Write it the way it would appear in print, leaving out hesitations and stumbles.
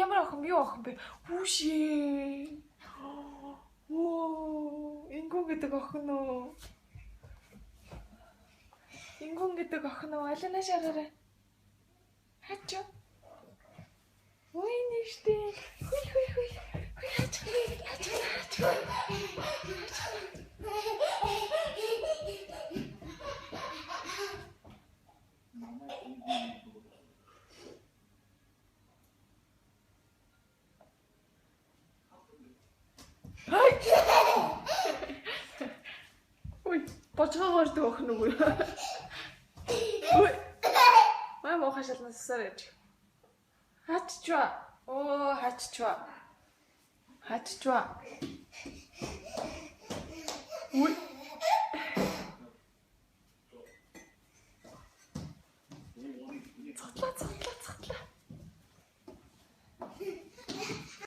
Ямар охин юу охин бэ? Хүүшээ. Оо, Ингүн гэдэг охин уу? Ингүн гэдэг охин уу? Алина шараарай. Хачаа. Ой нэштэй. Хүй. Хачаа. Ой, бочгоогоор дөөх нүгөө. Ой. Маа мохоо шалнасаар яж. Хаччва. Оо, хаччва. Ой.